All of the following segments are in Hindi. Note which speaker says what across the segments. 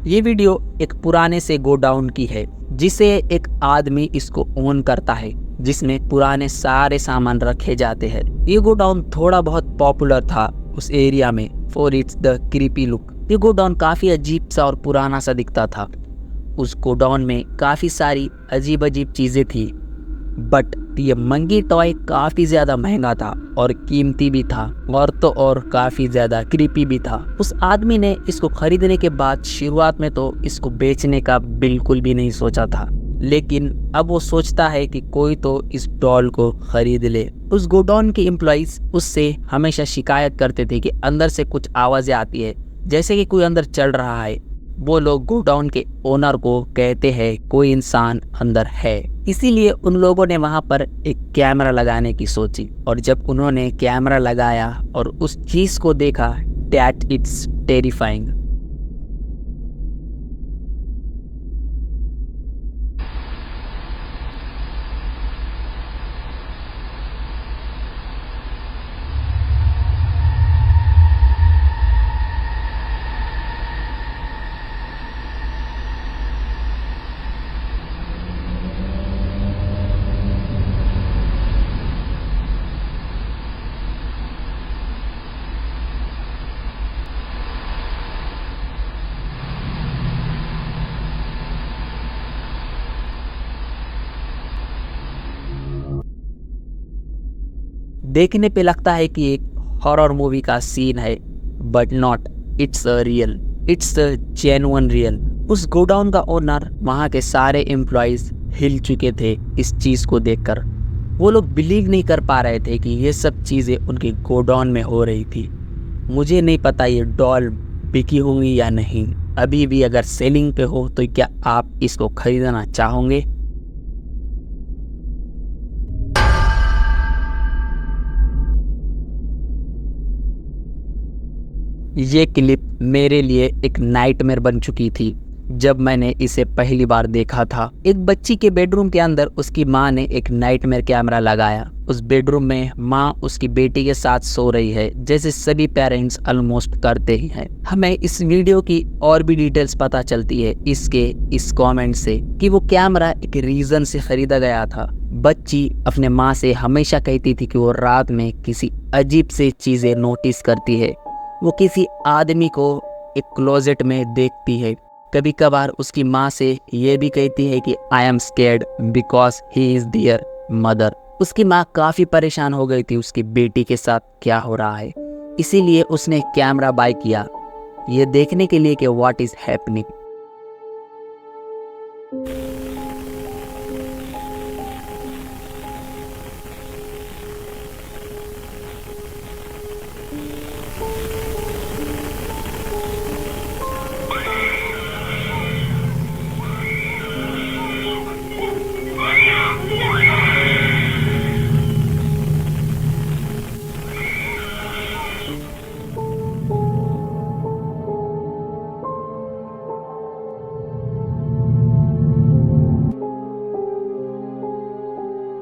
Speaker 1: ये वीडियो एक पुराने से गोडाउन की है जिसे एक आदमी इसको ओन करता है, जिसमें पुराने सारे सामान रखे जाते हैं। ये गोडाउन थोड़ा बहुत पॉपुलर था उस एरिया में for its the creepy look. ये गोडाउन काफी अजीब सा और पुराना सा दिखता था। उस गोडाउन में काफी सारी अजीब अजीब चीजें थी, बट ये मंकी टॉय काफी ज्यादा महंगा था और कीमती भी था, और तो और काफी ज्यादा क्रीपी भी था। उस आदमी ने इसको खरीदने के बाद शुरुआत में तो इसको बेचने का बिल्कुल भी नहीं सोचा था, लेकिन अब वो सोचता है कि कोई तो इस डॉल को खरीद ले। उस गोडाउन के एम्प्लॉइज उससे हमेशा शिकायत करते थे कि अंदर से कुछ आवाजें आती है, जैसे कि कोई अंदर चल रहा है। वो लोग गोडाउन के ओनर को कहते हैं कोई इंसान अंदर है। इसीलिए उन लोगों ने वहां पर एक कैमरा लगाने की सोची, और जब उन्होंने कैमरा लगाया और उस चीज को देखा, दैट इट्स टेरिफाइंग। देखने पे लगता है कि एक हॉरर मूवी का सीन है, but not. It's a genuine real. उस गोडाउन का ओनर, वहाँ के सारे एम्प्लॉयज हिल चुके थे इस चीज को देखकर। वो लोग बिलीव नहीं कर पा रहे थे कि ये सब चीजें उनके गोडाउन में हो रही थी। मुझे नहीं पता ये डॉल बिकी होंगी या नहीं। अभी भी अगर सेलिंग पे हो तो क्या आप इसको खरीदना चाहोगे? ये क्लिप मेरे लिए एक नाइटमेयर बन चुकी थी जब मैंने इसे पहली बार देखा था। एक बच्ची के बेडरूम के अंदर उसकी माँ ने एक नाइटमेयर कैमरा लगाया। उस बेडरूम में माँ उसकी बेटी के साथ सो रही है, जैसे सभी पेरेंट्स ऑलमोस्ट करते ही हैं। हमें इस वीडियो की और भी डिटेल्स पता चलती है इस कमेंट से कि वो कैमरा एक रीजन से खरीदा गया था। बच्ची अपने माँ से हमेशा कहती थी कि वो रात में किसी अजीब से चीजें नोटिस करती है। वो किसी आदमी को एक क्लोजेट में देखती है। कभी कभार उसकी माँ से ये भी कहती है कि I am scared because he is there mother. उसकी माँ काफी परेशान हो गई थी उसकी बेटी के साथ क्या हो रहा है, इसीलिए उसने कैमरा बाय किया ये देखने के लिए कि व्हाट इज हैपनिंग।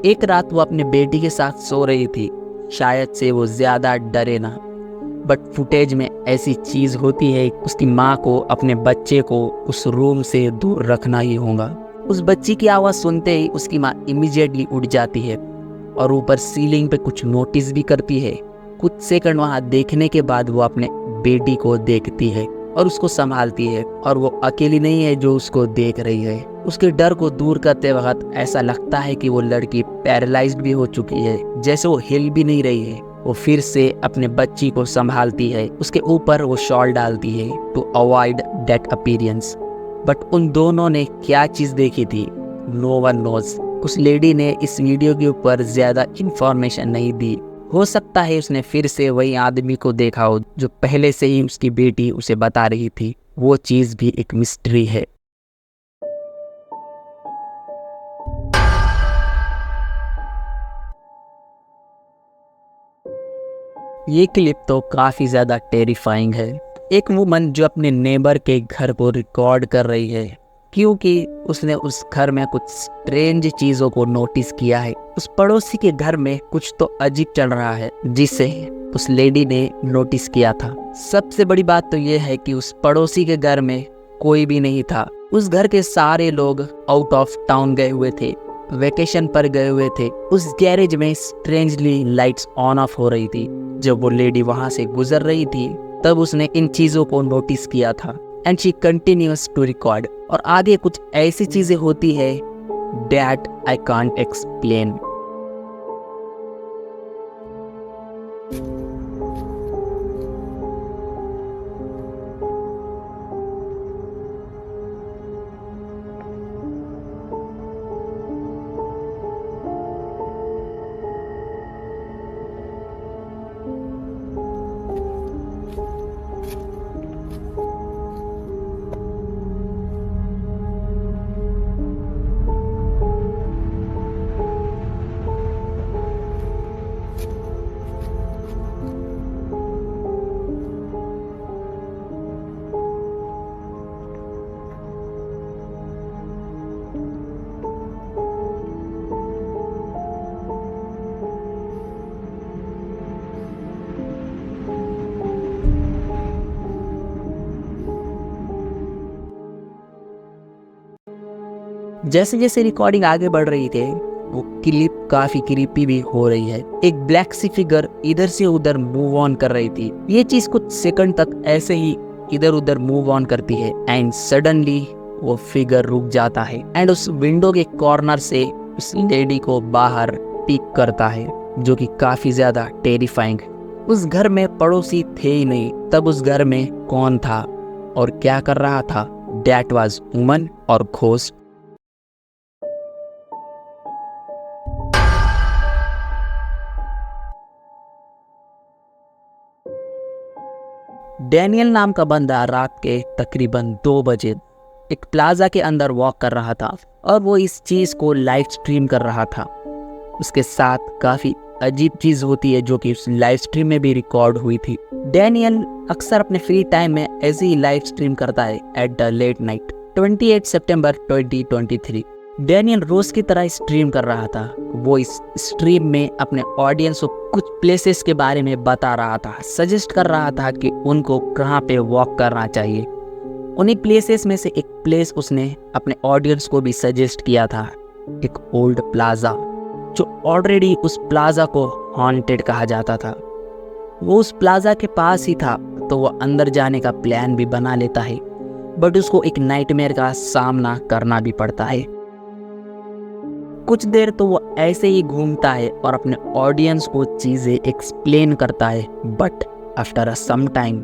Speaker 1: एक रात वो अपने बेटी के साथ सो रही थी, शायद से वो ज्यादा डरे ना, बट फुटेज में ऐसी चीज होती है उसकी माँ को अपने बच्चे को उस रूम से दूर रखना ही होगा। उस बच्ची की आवाज सुनते ही उसकी माँ इमीडिएटली उठ जाती है और ऊपर सीलिंग पे कुछ नोटिस भी करती है। कुछ सेकंड वहां देखने के बाद वो अपने बेटी को देखती है और उसको संभालती है, और वो अकेली नहीं है जो उसको देख रही है। उसके डर को दूर करते वक्त ऐसा लगता है कि वो लड़की पैरालाइज्ड भी हो चुकी है, जैसे वो हिल भी नहीं रही है। वो फिर से अपने बच्ची को संभालती है, उसके ऊपर वो शॉल डालती है to avoid that appearance. But उन दोनों ने क्या चीज देखी थी, नो वन नोज। उस लेडी ने इस वीडियो के ऊपर ज्यादा इंफॉर्मेशन नहीं दी। हो सकता है उसने फिर से वही आदमी को देखा हो जो पहले से ही उसकी बेटी उसे बता रही थी। वो चीज भी एक मिस्ट्री है। ये क्लिप तो काफी ज्यादा टेरिफाइंग है। एक वुमन जो अपने नेबर के घर को रिकॉर्ड कर रही है, क्योंकि उसने उस घर में कुछ स्ट्रेंज चीजों को नोटिस किया है। उस पड़ोसी के घर में कुछ तो अजीब चल रहा है जिसे उस लेडी ने नोटिस किया था। सबसे बड़ी बात तो ये है कि उस पड़ोसी के घर में कोई भी नहीं था। उस घर के सारे लोग आउट ऑफ टाउन गए हुए थे, वेकेशन पर गए हुए थे। उस गैरेज में स्ट्रेंजली लाइट्स ऑन ऑफ हो रही थी। जब वो लेडी वहां से गुजर रही थी तब उसने इन चीजों को नोटिस किया था। And she continues to record. और आगे कुछ ऐसी चीजें होती है दैट आई कांट एक्सप्लेन। जैसे जैसे रिकॉर्डिंग आगे बढ़ रही थी वो क्लिप काफी क्रीपी भी हो रही है। एक ब्लैक सी फिगर इधर से उधर मूव ऑन कर रही थी। ये चीज कुछ सेकंड तक ऐसे ही इधर उधर मूव ऑन करती है एंड सडनली वो फिगर रुक जाता है एंड उस विंडो के कॉर्नर से उस लेडी को बाहर पिक करता है, जो कि काफी ज्यादा टेरिफाइंग। उस घर में पड़ोसी थे ही नहीं, तब उस घर में कौन था और क्या कर रहा था? दैट वाज वुमन और घोस्ट। डैनियल नाम का बंदा रात के तकरीबन 2 बजे एक प्लाजा के अंदर वॉक कर रहा था और वो इस चीज को लाइव स्ट्रीम कर रहा था। उसके साथ काफी अजीब चीज होती है जो कि उस लाइव स्ट्रीम में भी रिकॉर्ड हुई थी। डैनियल अक्सर अपने फ्री टाइम में ऐसे ही लाइव स्ट्रीम करता है एट द लेट नाइट। 28 सितंबर 2023 डैनियल रोज की तरह स्ट्रीम कर रहा था। वो इस स्ट्रीम में अपने ऑडियंस को कुछ प्लेसेस के बारे में बता रहा था, सजेस्ट कर रहा था कि उनको कहाँ पे वॉक करना चाहिए। उन्हीं प्लेसेस में से एक प्लेस उसने अपने ऑडियंस को भी सजेस्ट किया था, एक ओल्ड प्लाजा, जो ऑलरेडी उस प्लाजा को हॉन्टेड कहा जाता था। वो उस प्लाजा के पास ही था तो वो अंदर जाने का प्लान भी बना लेता है, बट उसको एक नाइटमेयर का सामना करना भी पड़ता है। कुछ देर तो वो ऐसे ही घूमता है और अपने ऑडियंस को चीजें एक्सप्लेन करता है, but after a some time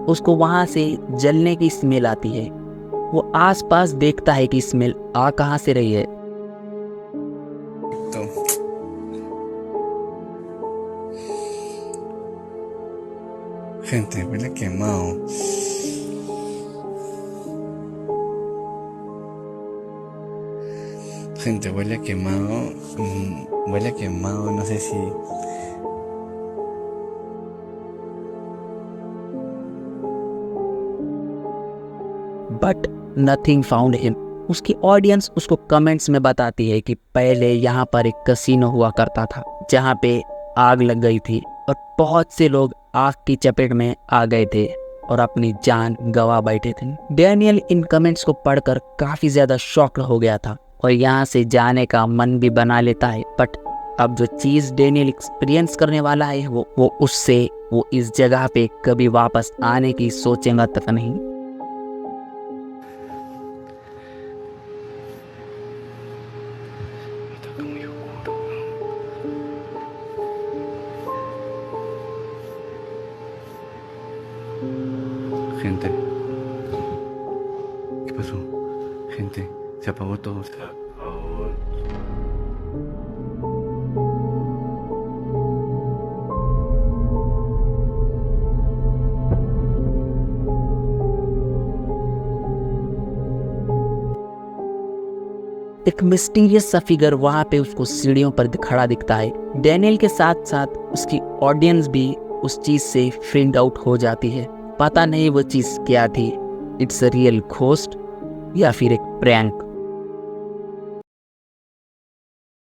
Speaker 1: उसको वहां से जलने की स्मेल आती है। वो आसपास देखता है कि स्मेल आ कहां से रही है।
Speaker 2: Gente, huele quemado. Gente, huele quemado. Huele quemado, no sé si.
Speaker 1: But nothing found him. उसकी ऑडियंस उसको कमेंट्स में बताती है कि पहले यहाँ पर एक कसिनो हुआ करता था जहाँ पे आग लग गई थी और बहुत से लोग आग की चपेट में आ गए थे और अपनी जान गंवा बैठे थे। डैनियल इन कमेंट्स को पढ़कर काफी ज्यादा शॉक्ड हो गया था और यहाँ से जाने का मन भी बना लेता है, बट अब जो चीज डैनियल एक्सपीरियंस करने वाला है वो इस जगह पे कभी वापस आने की सोचेगा तक नहीं।
Speaker 2: Gente, ¿qué pasó? Gente, se apagó todo. Se apagó.
Speaker 1: एक मिस्टीरियस सा फिगर वहां पे उसको सीढ़ियों पर खड़ा दिखता है। डैनियल के साथ साथ उसकी ऑडियंस भी उस चीज से फ्रीड आउट हो जाती है। पता नहीं वो चीज क्या थी, इट्स अ रियल घोस्ट या फिर एक प्रैंक।